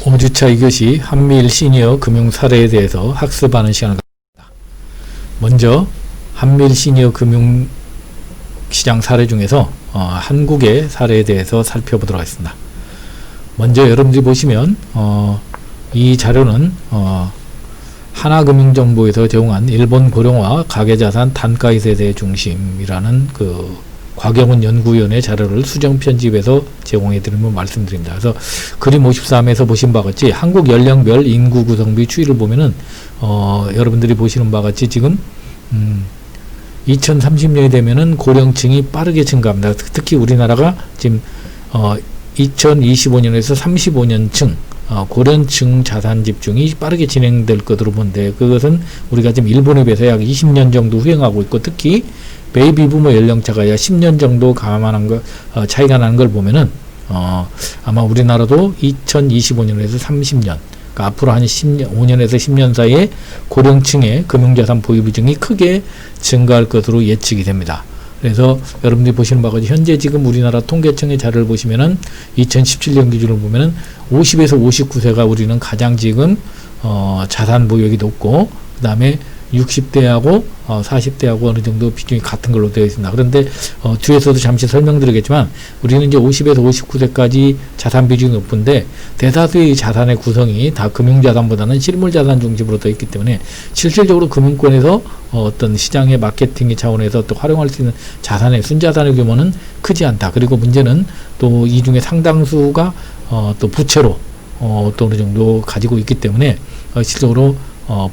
5주차 2교시 한미일 시니어 금융 사례에 대해서 학습하는 시간을 갖습니다. 먼저 한미일 시니어 금융 시장 사례 중에서 한국의 사례에 대해서 살펴보도록 하겠습니다. 먼저 여러분들이 보시면 이 자료는 하나금융정보에서 제공한 일본 고령화 가계자산 단가이세대 중심이라는 곽영훈 연구위원회 자료를 수정 편집해서 제공해 드리면 말씀드립니다. 그래서 그림 53에서 보신 바와 같이 한국 연령별 인구 구성비 추이를 보면은 여러분들이 보시는 바와 같이 지금 2030년이 되면은 고령층이 빠르게 증가합니다. 특히 우리나라가 지금 2025년에서 35년층 고령층 자산 집중이 빠르게 진행될 것으로 보는데, 그것은 우리가 지금 일본에 비해서 약 20년 정도 후행하고 있고, 특히 베이비 부모 연령차가 약 10년 정도 차이가 나는 걸 보면은 아마 우리나라도 2025년에서 30년, 그러니까 앞으로 한 5년에서 10년 사이에 고령층의 금융자산 보유 비중이 크게 증가할 것으로 예측이 됩니다. 그래서 여러분들이 보시는 바가 현재 지금 우리나라 통계청의 자료를 보시면은 2017년 기준으로 보면은 50에서 59세가 우리는 가장 지금 자산 보유액이 높고, 그 다음에 60대하고 40대하고 어느 정도 비중이 같은 걸로 되어 있습니다. 그런데 뒤에서도 잠시 설명드리겠지만 우리는 이제 50에서 59세까지 자산 비중이 높은데, 대다수의 자산의 구성이 다 금융자산보다는 실물자산 중심으로 되어 있기 때문에 실질적으로 금융권에서 어떤 시장의 마케팅의 차원에서 또 활용할 수 있는 자산의 순자산의 규모는 크지 않다. 그리고 문제는 또 이 중에 상당수가 또 부채로 또 어느 정도 가지고 있기 때문에 실질적으로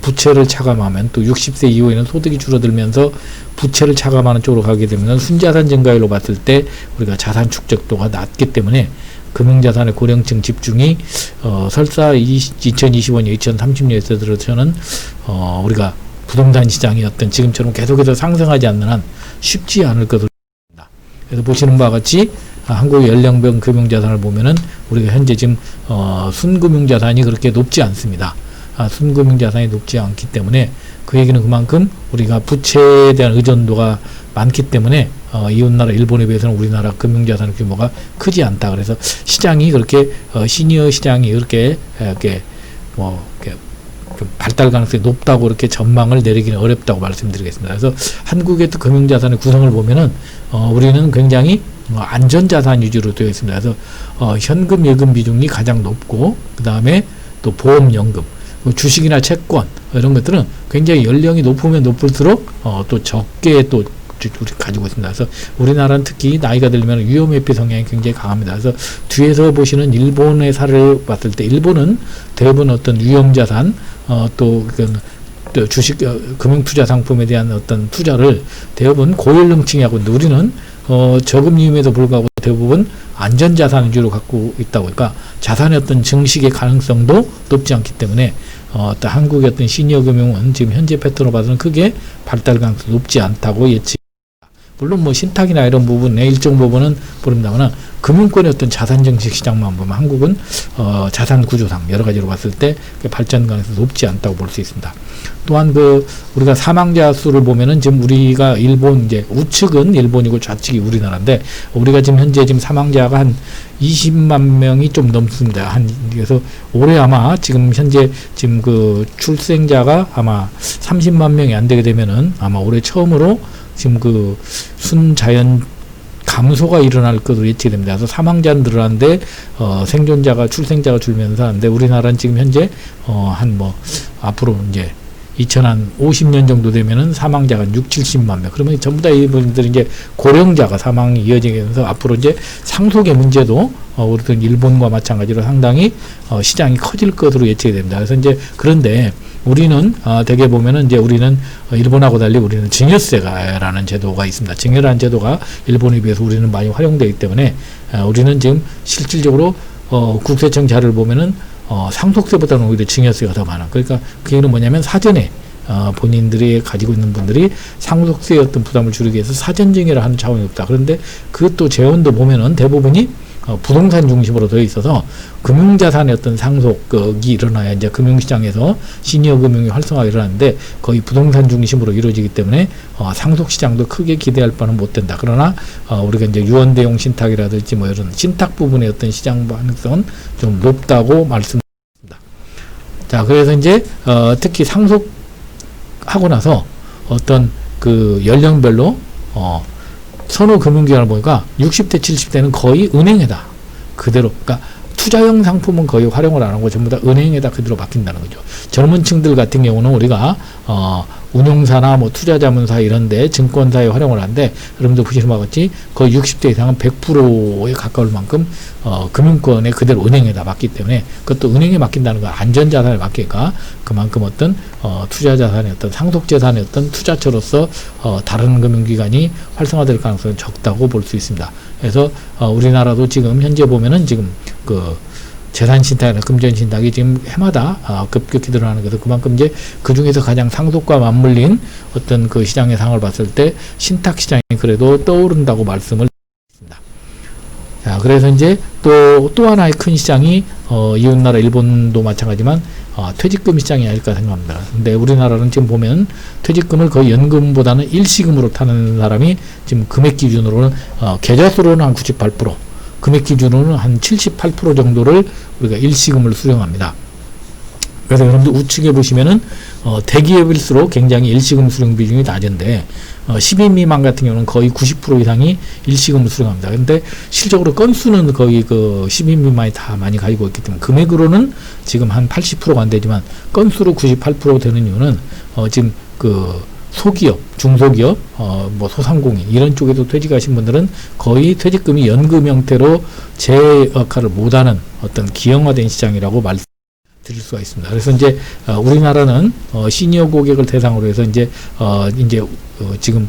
부채를 차감하면 또 60세 이후에는 소득이 줄어들면서 부채를 차감하는 쪽으로 가게 되면 순자산 증가율로 봤을 때 우리가 자산 축적도가 낮기 때문에 금융자산의 고령층 집중이 설사 2025년, 2030년에 들어서는 우리가 부동산 시장이 어떤 지금처럼 계속해서 상승하지 않는 한 쉽지 않을 것으로 보입니다. 그래서 보시는 바와 같이 한국 연령별 금융자산을 보면은 우리가 현재 지금 순금융자산이 그렇게 높지 않습니다. 순금융자산이 높지 않기 때문에 그 얘기는 그만큼 우리가 부채에 대한 의존도가 많기 때문에 이웃나라 일본에 비해서는 우리나라 금융자산 규모가 크지 않다. 그래서 시장이 그렇게 시니어 시장이 이렇게 좀 발달 가능성이 높다고 이렇게 전망을 내리기는 어렵다고 말씀드리겠습니다. 그래서 한국의 또 금융자산의 구성을 보면은 우리는 굉장히 안전자산 위주로 되어 있습니다. 그래서 현금, 예금 비중이 가장 높고, 그 다음에 또 보험연금, 주식이나 채권 이런 것들은 굉장히 연령이 높으면 높을수록 또 적게 또 우리 가지고 있습니다. 그래서 우리나라는 특히 나이가 들면 위험회피 성향이 굉장히 강합니다. 그래서 뒤에서 보시는 일본의 사례를 봤을 때 일본은 대부분 어떤 위험자산 또 주식 금융투자 상품에 대한 어떤 투자를 대부분 고연령층이 하고 있는데, 우리는 저금리임에도 불구하고 대부분 안전자산 위주로 갖고 있다 보니까 자산의 어떤 증식의 가능성도 높지 않기 때문에 또 한국의 어떤 시니어 금융은 지금 현재 패턴으로 봐서는 크게 발달 가능성이 높지 않다고 예측. 물론 뭐 신탁이나 이런 부분에 일정 부분은 모릅니다만 금융권의 어떤 자산 증식 시장만 보면 한국은 자산 구조상 여러 가지로 봤을 때 발전 가능성이 높지 않다고 볼 수 있습니다. 또한 우리가 사망자 수를 보면은 지금 우리가 일본 이제 우측은 일본이고 좌측이 우리나라인데, 우리가 지금 현재 지금 사망자가 한 20만 명이 좀 넘습니다. 그래서 올해 아마 지금 현재 지금 출생자가 아마 30만 명이 안 되게 되면은 아마 올해 처음으로 지금 순자연 감소가 일어날 것으로 예측이 됩니다. 그래서 사망자는 늘어나는데 생존자가 출생자가 줄면서 하는데, 우리나라는 지금 현재 앞으로 이제 2050년 정도 되면은 사망자가 70만 명. 그러면 전부 다 이분들이 이제 고령자가 사망이 이어지면서 앞으로 이제 상속의 문제도 우리들 일본과 마찬가지로 상당히 시장이 커질 것으로 예측이 됩니다. 그래서 이제 그런데 우리는 대개 보면은 이제 우리는 일본하고 달리 우리는 증여세라는 제도가 있습니다. 증여라는 제도가 일본에 비해서 우리는 많이 활용되기 때문에 우리는 지금 실질적으로 국세청 자료를 보면은 상속세보다는 오히려 증여세가 더 많아. 그러니까 그 얘기는 뭐냐면 사전에 본인들이 가지고 있는 분들이 상속세의 어떤 부담을 줄이기 위해서 사전 증여를 하는 차원이 없다. 그런데 그것도 재원도 보면은 대부분이 부동산 중심으로 되어 있어서 금융자산의 어떤 상속이 일어나야 이제 금융시장에서 시니어 금융이 활성화가 일어나는데, 거의 부동산 중심으로 이루어지기 때문에 상속시장도 크게 기대할 바는 못 된다. 그러나 우리가 이제 유언대용 신탁이라든지 뭐 이런 신탁 부분의 어떤 시장 가능성은 좀 높다고 말씀. 자, 그래서 이제 특히 상속하고 나서 어떤 그 연령별로 선호 금융기관을 보니까 60대, 70대는 거의 은행에다 그대로, 그러니까 투자형 상품은 거의 활용을 안 하고 전부 다 은행에다 그대로 맡긴다는 거죠. 젊은 층들 같은 경우는 우리가 운용사나 뭐 투자자문사 이런데 증권사에 활용을 하는데, 여러분들 보시는 바와 같이 거의 60대 이상은 100%에 가까울 만큼 금융권에 그대로 은행에다 맡기 때문에, 그것도 은행에 맡긴다는 건 안전자산에 맡기니까 그만큼 어떤 투자자산의 어떤 상속재산의 어떤 투자처로서 다른 금융기관이 활성화될 가능성이 적다고 볼 수 있습니다. 그래서 우리나라도 지금 현재 보면은 지금 그 재산신탁이나 금전신탁이 지금 해마다 급격히 늘어나는 것은 그만큼 이제 그 중에서 가장 상속과 맞물린 어떤 그 시장의 상황을 봤을 때 신탁 시장이 그래도 떠오른다고 말씀을 드립니다. 자, 그래서 이제 또 하나의 큰 시장이 이웃나라 일본도 마찬가지지만 퇴직금 시장이 아닐까 생각합니다. 근데 우리나라는 지금 보면 퇴직금을 거의 연금보다는 일시금으로 타는 사람이 지금 금액 기준으로는 계좌수로는 한 98%, 금액 기준으로는 한 78% 정도를 우리가 일시금을 수령합니다. 그래서 여러분들 우측에 보시면은 대기업일수록 굉장히 일시금 수령 비중이 낮은데 10인 미만 같은 경우는 거의 90% 이상이 일시금을 수령합니다. 근데 실적으로 건수는 거의 그 10인 미만이 다 많이 가지고 있기 때문에 금액으로는 지금 한 80%가 안 되지만 건수로 98% 되는 이유는 지금 그 소기업, 중소기업, 뭐 소상공인 이런 쪽에도 퇴직하신 분들은 거의 퇴직금이 연금 형태로 제 역할을 못하는 어떤 기형화된 시장이라고 드릴 수가 있습니다. 그래서 이제 우리나라는 시니어 고객을 대상으로 해서 이제 지금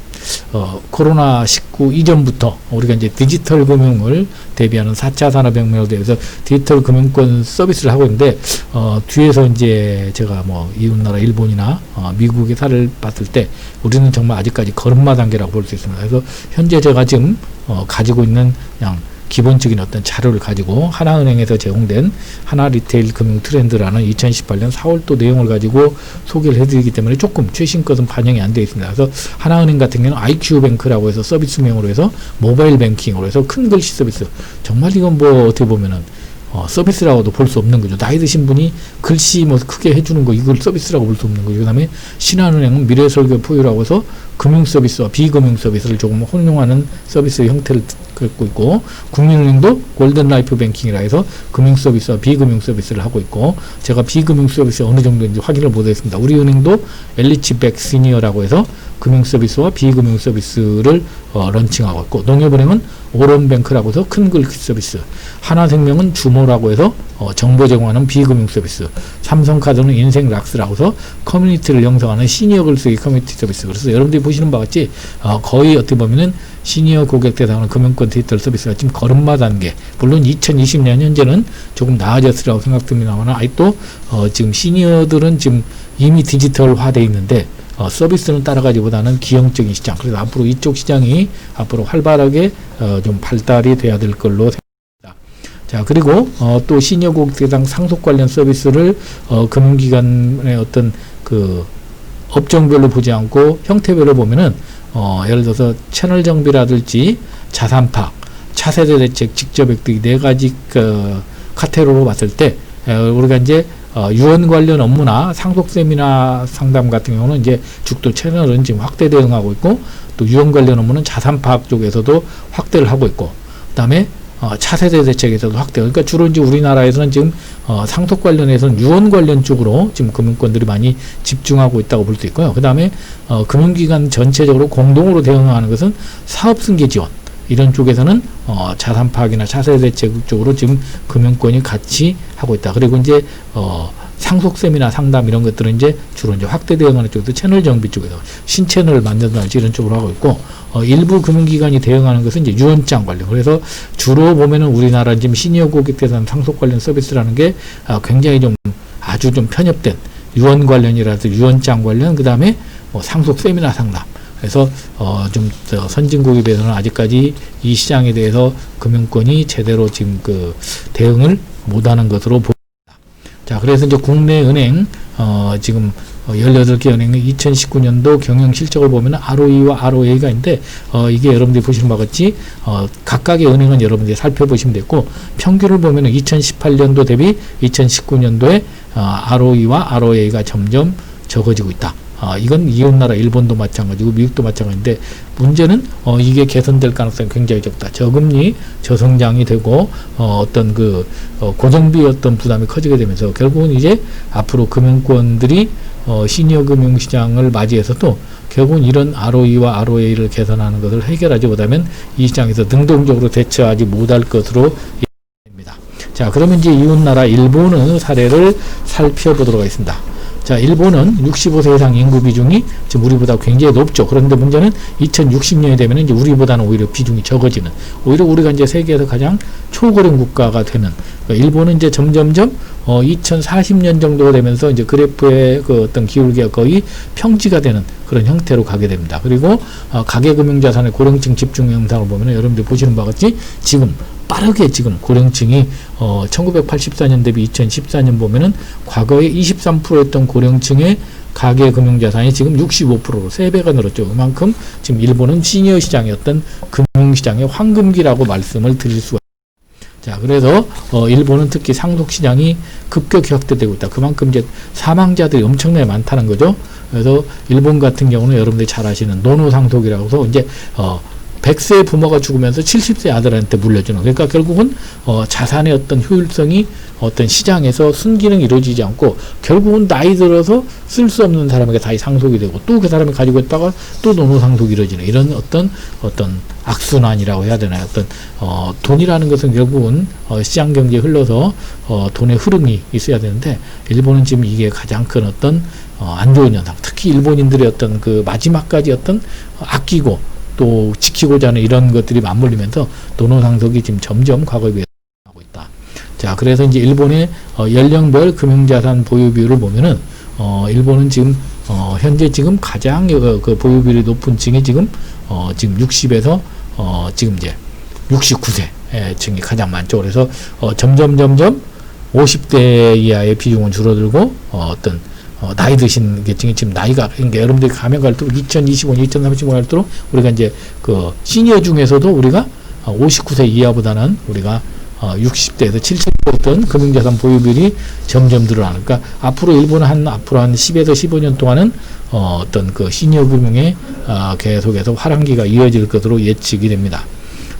코로나19 이전부터 우리가 이제 디지털 금융을 대비하는 4차 산업혁명에 대해서 디지털 금융권 서비스를 하고 있는데, 뒤에서 이제 제가 뭐 이웃나라 일본이나 미국의 사례를 봤을 때 우리는 정말 아직까지 걸음마 단계라고 볼 수 있습니다. 그래서 현재 제가 지금 가지고 있는 그냥 기본적인 어떤 자료를 가지고 하나은행에서 제공된 하나 리테일 금융 트렌드라는 2018년 4월도 내용을 가지고 소개를 해드리기 때문에 조금 최신 것은 반영이 안 되어 있습니다. 그래서 하나은행 같은 경우는 IQ뱅크라고 해서 서비스명으로 해서 모바일 뱅킹으로 해서 큰 글씨 서비스, 정말 이건 뭐 어떻게 보면은 서비스라고도 볼 수 없는 거죠. 나이 드신 분이 글씨 뭐 크게 해주는 거 이걸 서비스라고 볼 수 없는 거죠. 그 다음에 신한은행은 미래설계 포유라고 해서 금융 서비스와 비금융 서비스를 조금 혼용하는 서비스 형태를 갖고 있고, 국민은행도 골든라이프 뱅킹이라 해서 금융 서비스와 비금융 서비스를 하고 있고, 제가 비금융 서비스 어느 정도인지 확인을 못했습니다. 우리은행도 엘리치백 시니어라고 해서 금융 서비스와 비금융 서비스를 런칭하고 있고, 농협은행은 오런뱅크라고 해서 큰 글씨 서비스, 하나생명은 주모라고 해서 정보 제공하는 비금융 서비스, 삼성카드는 인생락스라고 해서 커뮤니티를 형성하는 시니어 글쓰기 커뮤니티 서비스. 그래서 여러분들이 보시는 바와 같이 거의 어떻게 보면은 시니어 고객 대상으로 금융권 디지털 서비스가 지금 걸음마 단계, 물론 2020년 현재는 조금 나아졌으라고 생각됩니다만 아직도 지금 시니어들은 지금 이미 디지털화되어 있는데 서비스는 따라가기보다는 기형적인 시장, 그래서 앞으로 이쪽 시장이 앞으로 활발하게 좀 발달이 돼야 될 걸로 생각합니다. 자, 그리고 또 시니어 고객 대상 상속 관련 서비스를 금융기관의 어떤 그 업종별로 보지 않고 형태별로 보면은 예를 들어서 채널 정비라든지 자산 파악, 차세대 대책, 직접 획득 네 가지 카테고리로 봤을 때 우리가 이제 유언 관련 업무나 상속 세미나 상담 같은 경우는 이제 죽도 채널은 지금 확대 대응하고 있고, 또 유언 관련 업무는 자산 파악 쪽에서도 확대를 하고 있고, 그다음에 차세대 대책에서도 확대. 그러니까 주로 이제 우리나라에서는 지금 상속 관련해서는 유언 관련 쪽으로 지금 금융권들이 많이 집중하고 있다고 볼 수 있고요. 그다음에 금융기관 전체적으로 공동으로 대응하는 것은 사업 승계 지원, 이런 쪽에서는 자산 파악이나 차세대 대책 쪽으로 지금 금융권이 같이 하고 있다. 그리고 이제 상속 세미나 상담 이런 것들은 이제 주로 이제 확대 대응하는 쪽에서 채널 정비 쪽에서 신채널을 만든다든지 이런 쪽으로 하고 있고, 일부 금융기관이 대응하는 것은 이제 유언장 관련. 그래서 주로 보면은 우리나라 지금 시니어 고객 대상 상속 관련 서비스라는 게 굉장히 좀 아주 좀 편협된 유언 관련이라든지 유언장 관련, 그 다음에 상속 세미나 상담. 그래서 좀 선진국에 비해서는 아직까지 이 시장에 대해서 금융권이 제대로 지금 그 대응을 못하는 것으로 보입니다. 자, 그래서 이제 국내 은행 지금 18개 은행의 2019년도 경영 실적을 보면 ROE와 ROA가 있는데 이게 여러분들이 보시는 바와 같이 각각의 은행은 여러분들이 살펴보시면 되고 평균을 보면 2018년도 대비 2019년도에 ROE와 ROA가 점점 적어지고 있다. 이건 이웃나라 일본도 마찬가지고 미국도 마찬가지인데 문제는 이게 개선될 가능성이 굉장히 적다. 저금리, 저성장이 되고 어떤 그 고정비 어떤 부담이 커지게 되면서 결국은 이제 앞으로 금융권들이 시니어 금융시장을 맞이해서도 결국은 이런 ROE와 ROA를 개선하는 것을 해결하지 못하면 이 시장에서 능동적으로 대처하지 못할 것으로 예상됩니다. 자, 그러면 이제 이웃나라 일본의 사례를 살펴보도록 하겠습니다. 자, 일본은 65세 이상 인구 비중이 지금 우리보다 굉장히 높죠. 그런데 문제는 2060년이 되면 이제 우리보다는 오히려 비중이 적어지는, 오히려 우리가 이제 세계에서 가장 초고령 국가가 되는, 일본은 이제 점점점 2040년 정도가 되면서 이제 그래프의 그 어떤 기울기가 거의 평지가 되는 그런 형태로 가게 됩니다. 그리고 가계금융자산의 고령층 집중 영상을 보면 여러분들 보시는 바와 같이 지금 빠르게 지금 고령층이 1984년 대비 2014년 보면은 과거에 23%였던 고령층의 가계금융자산이 지금 65%로 3배가 늘었죠. 그만큼 지금 일본은 시니어 시장이었던 금융시장의 황금기라고 말씀을 드릴 수가 있습니다. 자, 그래서 일본은 특히 상속시장이 급격히 확대되고 있다. 그만큼 이제 사망자들이 엄청나게 많다는 거죠. 그래서 일본 같은 경우는 여러분들이 잘 아시는 노노상속이라고 해서 이제 100세 부모가 죽으면서 70세 아들한테 물려주는, 그러니까 결국은 자산의 어떤 효율성이 어떤 시장에서 순기능이 이루어지지 않고 결국은 나이 들어서 쓸 수 없는 사람에게 다시 상속이 되고 또 그 사람이 가지고 있다가 또 노노상속이 이루어지는 이런 어떤 악순환이라고 해야 되나요? 어떤 돈이라는 것은 결국은 시장 경제에 흘러서 돈의 흐름이 있어야 되는데 일본은 지금 이게 가장 큰 어떤 안 좋은 현상, 특히 일본인들의 어떤 그 마지막까지 어떤 아끼고 또 지키고자 하는 이런 것들이 맞물리면서 노노상속이 지금 점점 과거에 비해서 하고 있다. 자, 그래서 이제 일본의 연령별 금융자산 보유 비율을 보면은 일본은 지금 현재 지금 가장 그 보유 비율이 높은 층이 지금 60에서 지금 이제 69세 층이 가장 많죠. 그래서 점점 50대 이하의 비중은 줄어들고 나이 드신 계층이 지금 나이가, 그러니까 여러분들이 가면 갈수록 2025년, 2035년 갈수록 우리가 이제 그 시니어 중에서도 우리가 59세 이하보다는 우리가 60대에서 70대였던 금융자산 보유비율이 점점 늘어나는, 그러니까 앞으로 일본은 앞으로 한 10에서 15년 동안은 어떤 그 시니어 금융의 계속해서 화랑기가 이어질 것으로 예측이 됩니다.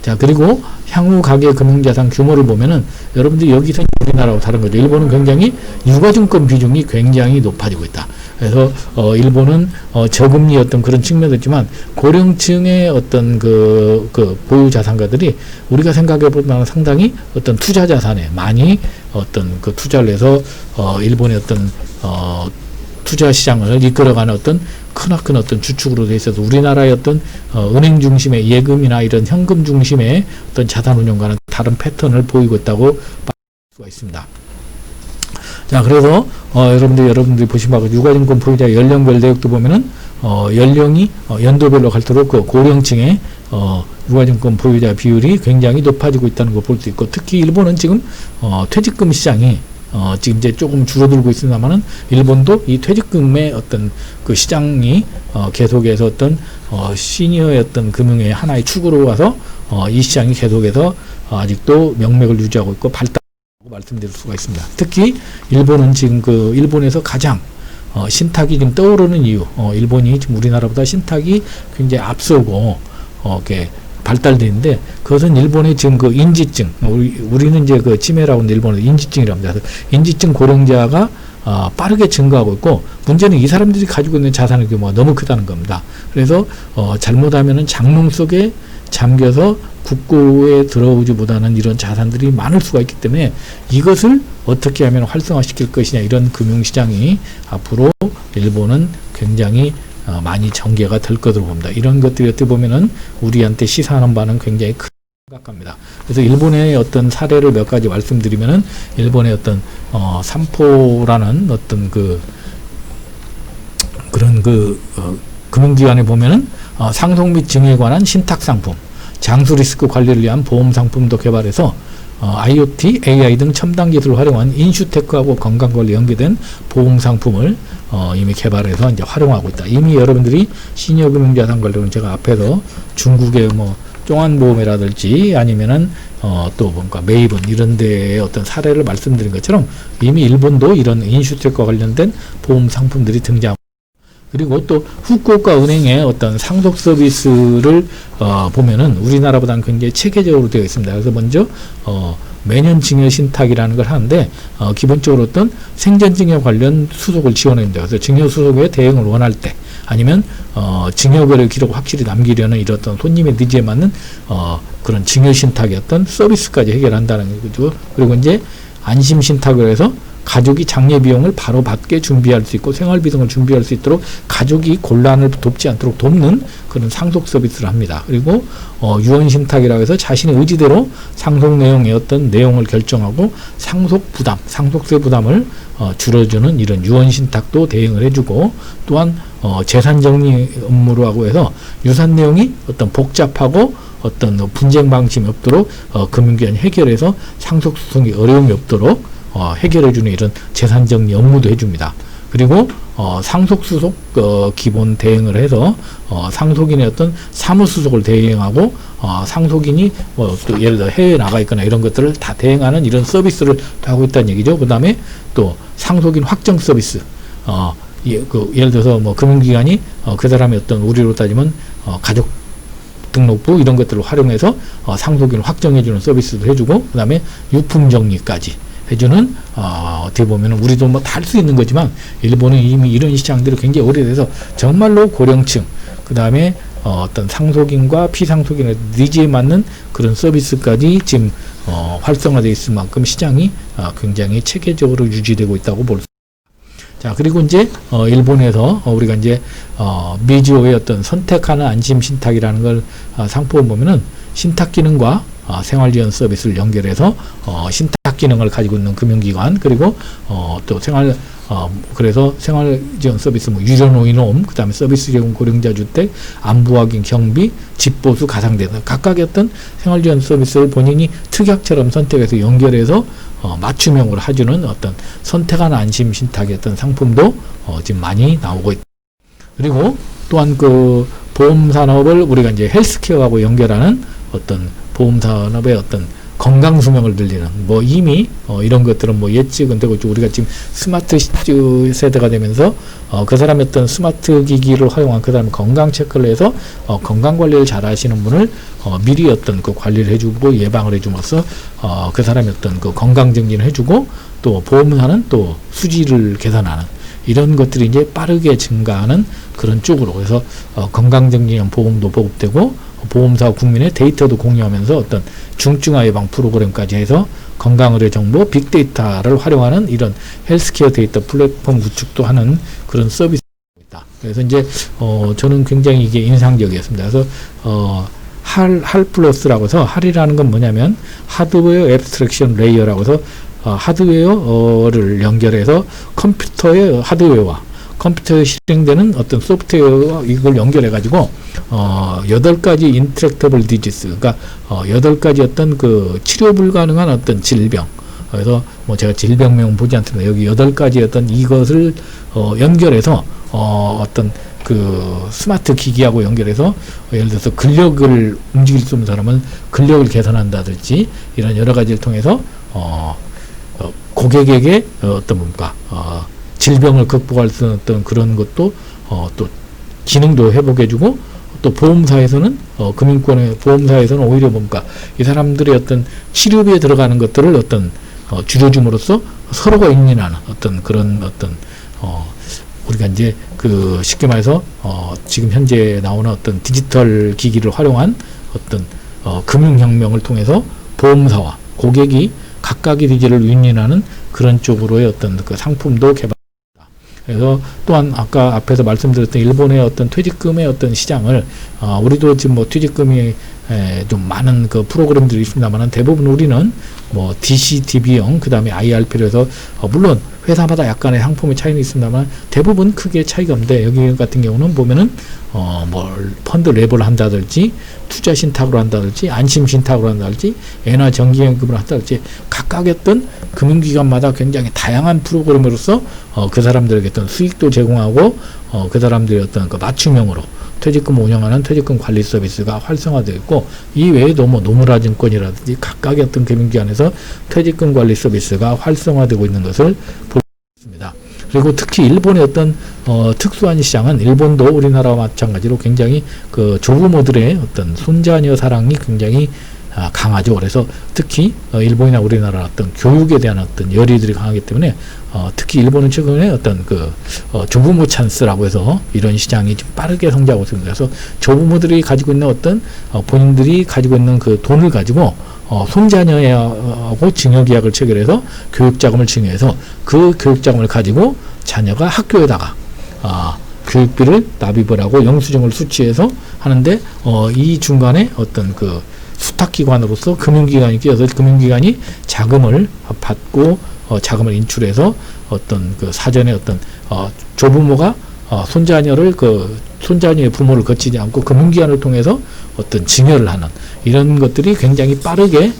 자, 그리고 향후 가계 금융자산 규모를 보면은 여러분들이 여기서 우리나라하고 다른 거죠. 일본은 굉장히 유가증권 비중이 굉장히 높아지고 있다. 그래서 일본은 저금리 어떤 그런 측면도 있지만 고령층의 어떤 그 보유 자산가들이 우리가 생각해 보면 상당히 어떤 투자 자산에 많이 어떤 그 투자를 해서 일본의 어떤 투자 시장을 이끌어가는 어떤 크나큰 어떤 주축으로 돼 있어서 우리나라의 어떤 은행 중심의 예금이나 이런 현금 중심의 어떤 자산 운용과는 다른 패턴을 보이고 있다고 볼 수가 있습니다. 자, 그래서 여러분들이 보신 바가 유가증권 보유자 연령별 내역도 보면은 연령이 연도별로 갈수록 그 고령층의 유가증권 보유자 비율이 굉장히 높아지고 있다는 걸 볼 수 있고, 특히 일본은 지금 퇴직금 시장이 지금 이제 조금 줄어들고 있습니다만은 일본도 이 퇴직금의 어떤 그 시장이 계속해서 어떤 시니어의 어떤 금융의 하나의 축으로 와서 이 시장이 계속해서 아직도 명맥을 유지하고 있고 발달하고 말씀드릴 수가 있습니다. 특히 일본은 지금 그 일본에서 가장 신탁이 지금 떠오르는 이유, 일본이 지금 우리나라보다 신탁이 굉장히 앞서고 이렇게 발달되는데, 그것은 일본의 지금 그 인지증, 우리는 이제 그 치매라고 하는데 일본은 인지증이라고 합니다. 그래서 인지증 고령자가 빠르게 증가하고 있고, 문제는 이 사람들이 가지고 있는 자산의 규모가 너무 크다는 겁니다. 그래서 잘못하면은 장롱 속에 잠겨서 국고에 들어오지 못하는 이런 자산들이 많을 수가 있기 때문에 이것을 어떻게 하면 활성화시킬 것이냐, 이런 금융시장이 앞으로 일본은 굉장히 많이 전개가 될 것으로 봅니다. 이런 것들이 어떻게 보면은 우리한테 시사하는 바는 굉장히 심각합니다. 그래서 일본의 어떤 사례를 몇 가지 말씀드리면은 일본의 어떤 삼포라는 어떤 그런 금융기관에 보면은 상속 및 증여에 관한 신탁 상품, 장수 리스크 관리를 위한 보험 상품도 개발해서 IoT, AI 등 첨단 기술을 활용한 인슈테크하고 건강관리 연계된 보험 상품을 이미 개발해서 이제 활용하고 있다. 이미 여러분들이 시니어 금융자산 관리는 제가 앞에서 중국의 뭐 쫑안보험이라든지 아니면은 또 뭔가 메이븐 이런 데의 어떤 사례를 말씀드린 것처럼 이미 일본도 이런 인슈테크와 관련된 보험 상품들이 등장. 그리고 또 후쿠오카 은행의 어떤 상속 서비스를 보면은 우리나라보다는 굉장히 체계적으로 되어 있습니다. 그래서 먼저 매년 증여 신탁이라는 걸 하는데 기본적으로 어떤 생전증여 관련 수속을 지원합니다. 그래서 증여 수속에 대응을 원할 때 아니면 증여거래 기록 확실히 남기려는 이런 어떤 손님의 니즈에 맞는 그런 증여 신탁의 어떤 서비스까지 해결한다는 거죠. 그리고 이제 안심 신탁을 해서 가족이 장례 비용을 바로 받게 준비할 수 있고 생활비 등을 준비할 수 있도록 가족이 곤란을 돕지 않도록 돕는 그런 상속 서비스를 합니다. 그리고 유언신탁이라고 해서 자신의 의지대로 상속 내용의 어떤 내용을 결정하고 상속 부담, 상속세 부담을 줄여주는 이런 유언신탁도 대행을 해주고 또한 재산정리 업무라고 해서 유산 내용이 어떤 복잡하고 어떤 분쟁 방침이 없도록 금융기관 해결해서 상속소송이 어려움이 없도록 해결해주는 이런 재산정리 업무도 해줍니다. 그리고 상속수속 기본 대행을 해서 상속인의 어떤 사무수속을 대행하고 상속인이 뭐 또 예를 들어 해외에 나가 있거나 이런 것들을 다 대행하는 이런 서비스를 하고 있다는 얘기죠. 그 다음에 또 상속인 확정 서비스 예를 들어서 뭐 금융기관이 그 사람의 어떤 우리로 따지면 가족 등록부 이런 것들을 활용해서 상속인을 확정해주는 서비스도 해주고 그 다음에 유품 정리까지 해주는 어떻게 보면 우리도 뭐 다 할 수 있는 거지만 일본은 이미 이런 시장들이 굉장히 오래돼서 정말로 고령층 그 다음에 어떤 상속인과 피상속인의 니즈에 맞는 그런 서비스까지 지금 활성화되어 있을 만큼 시장이 굉장히 체계적으로 유지되고 있다고 볼 수 있습니다. 자, 그리고 이제 일본에서 우리가 이제 미즈오의 어떤 선택하는 안심 신탁이라는 걸 상품을 보면은 신탁 기능과 생활지원 서비스를 연결해서 신탁 기능을 가지고 있는 금융기관 그리고 또 그래서 생활지원 서비스 뭐 유료노인홈 그다음에 서비스 제공 고령자 주택 안부확인 경비 집보수 가상대 등 각각의 어떤 생활지원 서비스를 본인이 특약처럼 선택해서 연결해서 맞춤형으로 해주는 어떤 선택한 안심 신탁의 어떤 상품도 지금 많이 나오고 있다. 그리고 또한 그 보험 산업을 우리가 이제 헬스케어하고 연결하는 어떤 보험 산업의 어떤 건강 수명을 늘리는 뭐 이미 이런 것들은 뭐 예측은 되고 있죠. 우리가 지금 스마트 세대가 되면서 그 사람의 어떤 스마트 기기를 활용한 그 사람의 건강 체크를 해서 건강 관리를 잘 하시는 분을 미리 어떤 그 관리를 해주고 예방을 해줌으로써 그 사람의 어떤 그 건강 증진을 해주고 또 보험사는 또 수지를 계산하는 이런 것들이 이제 빠르게 증가하는 그런 쪽으로 그래서 건강증진형 보험도 보급되고 보험사 국민의 데이터도 공유하면서 어떤 중증화 예방 프로그램까지 해서 건강의료 정보 빅데이터를 활용하는 이런 헬스케어 데이터 플랫폼 구축도 하는 그런 서비스가 있다. 그래서 이제 저는 굉장히 이게 인상적이었습니다. 그래서 할 플러스라고 해서 할이라는 건 뭐냐면 하드웨어 앱스트랙션 레이어라고 해서 하드웨어를 연결해서 컴퓨터의 하드웨어와 컴퓨터에 실행되는 어떤 소프트웨어와 이걸 연결해 가지고 8가지 인트랙터블 디지스 그러니까 8가지 어떤 그 치료 불가능한 어떤 질병 그래서 뭐 제가 질병명 보지 않습니다. 여기 8가지 어떤 이것을 연결해서 어떤 그 스마트 기기하고 연결해서 예를 들어서 근력을 움직일 수 없는 사람은 근력을 개선한다든지 이런 여러 가지를 통해서 고객에게 어떤 뭔가 질병을 극복할 수 있는 어떤 그런 것도 또 기능도 회복해주고 또 보험사에서는 금융권의 보험사에서는 오히려 뭔가 이 사람들의 어떤 치료비에 들어가는 것들을 어떤 줄여줌으로써 서로가 윈윈하는 어떤 그런 어떤 우리가 이제 그 쉽게 말해서 지금 현재 나오는 어떤 디지털 기기를 활용한 어떤 금융혁명을 통해서 보험사와 고객이 각각의 니즈를 윈윈하는 그런 쪽으로의 어떤 그 상품도 개발. 그래서 또한 아까 앞에서 말씀드렸던 일본의 어떤 퇴직금의 어떤 시장을 우리도 지금 뭐 퇴직금이 좀 많은 그 프로그램들이 있습니다만 대부분 우리는 뭐 DCTV형 그 다음에 IRP로 해서 물론 회사마다 약간의 상품의 차이는 있습니다만 대부분 크게 차이가 없는데 여기 같은 경우는 보면은 뭐 펀드 랩을 한다든지 투자 신탁으로 한다든지 안심 신탁으로 한다든지 엔화 정기연금을 한다든지 각각의 어떤 금융기관마다 굉장히 다양한 프로그램으로서 그 사람들에게 어떤 수익도 제공하고 그 사람들의 어떤 그 맞춤형으로 퇴직금 운영하는 퇴직금 관리 서비스가 활성화되어 있고 이 외에도 뭐 노무라증권이라든지 각각의 어떤 금융기관에서 퇴직금 관리 서비스가 활성화되고 있는 것을 볼 수 있습니다. 그리고 특히 일본의 어떤 특수한 시장은 일본도 우리나라와 마찬가지로 굉장히 그 조부모들의 어떤 손자녀 사랑이 굉장히 강하죠. 그래서 특히 일본이나 우리나라 어떤 교육에 대한 어떤 열의들이 강하기 때문에 특히 일본은 최근에 어떤 그 조부모 찬스라고 해서 이런 시장이 좀 빠르게 성장하고 있습니다. 그래서 조부모들이 가지고 있는 어떤 본인들이 가지고 있는 그 돈을 가지고 손자녀하고 증여계약을 체결해서 교육자금을 증여해서 그 교육자금을 가지고 자녀가 학교에다가 교육비를 납입을 하고 영수증을 수취해서 하는데 이 중간에 어떤 그 수탁기관으로서 금융기관이 끼어서 금융기관이 자금을 받고 자금을 인출해서 어떤 그 사전에 어떤 조부모가 손자녀를 그 손자녀의 부모를 거치지 않고 금융기관을 통해서 어떤 증여를 하는 이런 것들이 굉장히 빠르게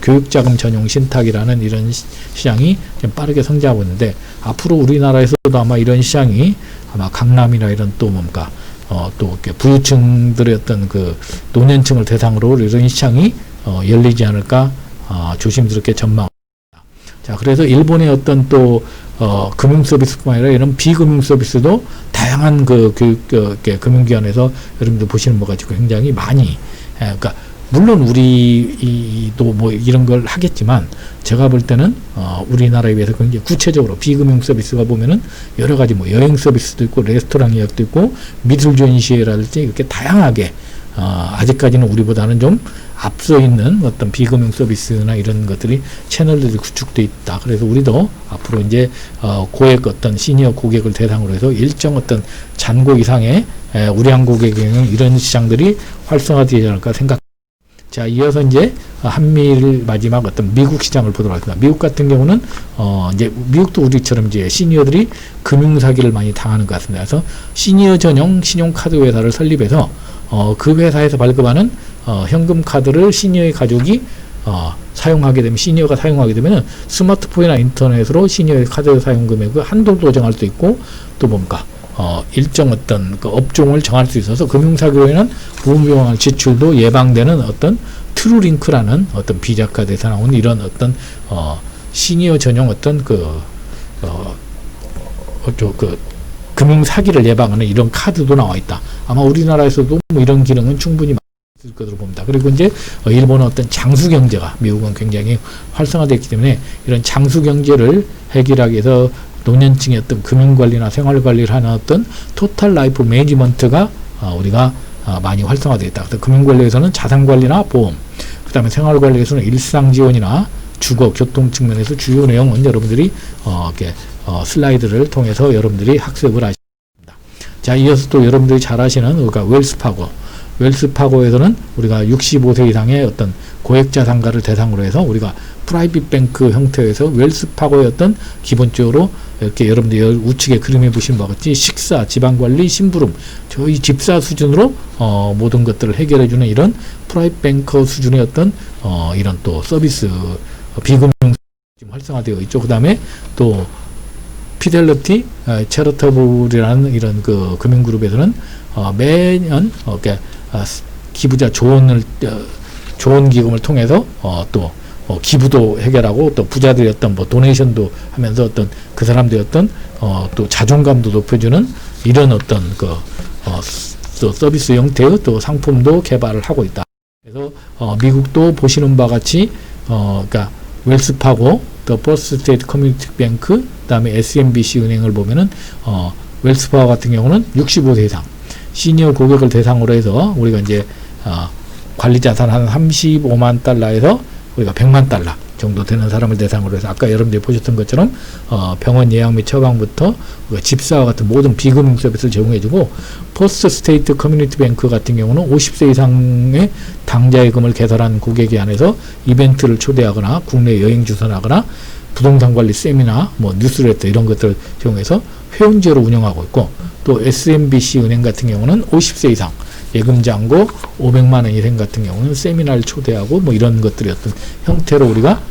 교육자금 전용 신탁이라는 이런 시장이 좀 빠르게 성장하고 있는데 앞으로 우리나라에서도 아마 이런 시장이 아마 강남이나 이런 또 뭔가 또 이렇게 부유층들의 어떤 그 노년층을 대상으로 이런 시장이 열리지 않을까 조심스럽게 전망합니다. 자, 그래서 일본의 어떤 또 금융 서비스뿐만 아니라 이런 비금융 서비스도 다양한 그 금융기관에서 여러분들 보시는 것 같이 굉장히 많이 그러니까 물론 우리도 뭐 이런 걸 하겠지만 제가 볼 때는 우리나라에 비해서 굉장히 구체적으로 비금융 서비스가 보면은 여러 가지 뭐 여행 서비스도 있고 레스토랑 예약도 있고 미술 전시회라든지 이렇게 다양하게 아직까지는 우리보다는 좀 앞서 있는 어떤 비금융 서비스나 이런 것들이 채널들이 구축돼 있다. 그래서 우리도 앞으로 이제 고액 어떤 시니어 고객을 대상으로 해서 일정 어떤 잔고 이상의 우량 고객에는 이런 시장들이 활성화되지 않을까 생각. 자, 이어서 이제 한미일 마지막 어떤 미국 시장을 보도록 하겠습니다. 미국 같은 경우는 이제 미국도 우리처럼 이제 시니어들이 금융 사기를 많이 당하는 것 같습니다. 그래서 시니어 전용 신용카드 회사를 설립해서 그 회사에서 발급하는 현금 카드를 시니어의 가족이 사용하게 되면 시니어가 사용하게 되면 스마트폰이나 인터넷으로 시니어의 카드 사용 금액을 한도도 정할 수 있고 또 뭔가 일정 어떤 그 업종을 정할 수 있어서 금융사기로 인한 무분별한 지출도 예방되는 어떤 트루링크라는 어떤 비자카드에서 나온 이런 어떤 시니어 전용 어떤 금융 사기를 예방하는 이런 카드도 나와 있다. 아마 우리나라에서도 뭐 이런 기능은 충분히 있을 것으로 봅니다. 그리고 이제 일본은 어떤 장수 경제가 미국은 굉장히 활성화되었기 때문에 이런 장수 경제를 해결하기 위해서 노년층의 어떤 금융관리나 생활관리를 하는 어떤 토탈 라이프 매니지먼트가 우리가 많이 활성화되어 있다. 그래서 금융관리에서는 자산관리나 보험, 그 다음에 생활관리에서는 일상지원이나 주거, 교통 측면에서 주요 내용은 여러분들이 이렇게 슬라이드를 통해서 여러분들이 학습을 하십니다. 자, 이어서 또 여러분들이 잘 아시는 우리가 웰스파고에서는 우리가 65세 이상의 어떤 고액자산가를 대상으로 해서 우리가 프라이빗 뱅크 형태에서 웰스파고의 어떤 기본적으로 이렇게 여러분들이 우측에 그림에 보시는 바와 같이 식사, 지방관리, 심부름 저희 집사 수준으로 모든 것들을 해결해주는 이런 프라이빗 뱅커 수준의 어떤 이런 또 서비스 비금융 지금 활성화되어 있죠. 그 다음에 또 피델리티, 체러터블이라는 이런 그 금융그룹에서는 매년 기부자 조언 기금을 통해서 또 기부도 해결하고 또 부자들의 어떤 뭐 도네이션도 하면서 어떤 그 사람들의 어떤 또 자존감도 높여주는 이런 어떤 또 서비스 형태의 또 상품도 개발을 하고 있다. 그래서 미국도 보시는 바와 같이 그러니까 웰스파고, 또 퍼스트 스테이트 커뮤니티 뱅크, 그다음에 SMBC 은행을 보면은 웰스파고 같은 경우는 65세 이상 시니어 고객을 대상으로 해서 우리가 이제 관리 자산 한 35만 달러에서 우리가 100만 달러 정도 되는 사람을 대상으로 해서 아까 여러분들이 보셨던 것처럼 병원 예약 및 처방부터 집사와 같은 모든 비금융 서비스를 제공해주고, 포스트 스테이트 커뮤니티 뱅크 같은 경우는 50세 이상의 당좌예금을 개설한 고객에 한해서 이벤트를 초대하거나 국내 여행 주선하거나 부동산 관리 세미나, 뭐 뉴스레터 이런 것들을 제공해서 회원제로 운영하고 있고, 또 SMBC 은행 같은 경우는 50세 이상 예금 잔고 500만 원 이상 같은 경우는 세미나를 초대하고 뭐 이런 것들이 어떤 형태로 우리가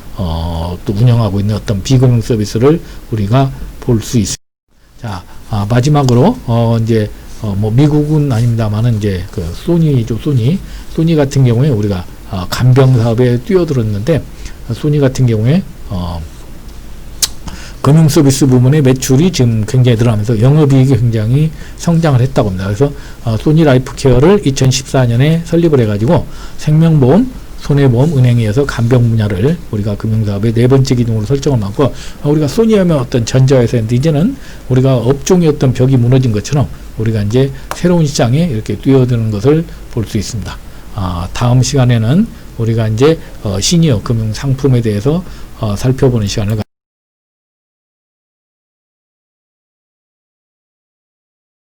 또 운영하고 있는 어떤 비금융 서비스를 우리가 볼 수 있습니다. 자, 마지막으로 이제 뭐 미국은 아닙니다만은 이제 그 소니죠, 소니 같은 경우에 우리가 간병 사업에 뛰어들었는데, 소니 같은 경우에 금융 서비스 부문의 매출이 지금 굉장히 늘어나면서 영업이익이 굉장히 성장을 했다고 합니다. 그래서 소니 라이프 케어를 2014년에 설립을 해가지고 생명보험, 손해보험, 은행에 이어서 간병 분야를 우리가 금융사업의 네 번째 기둥으로 설정을 하고, 우리가 소니하면 어떤 전자회사인데 이제는 우리가 업종의 어떤 벽이 무너진 것처럼 우리가 이제 새로운 시장에 이렇게 뛰어드는 것을 볼 수 있습니다. 다음 시간에는 우리가 이제 시니어 금융 상품에 대해서 살펴보는 시간을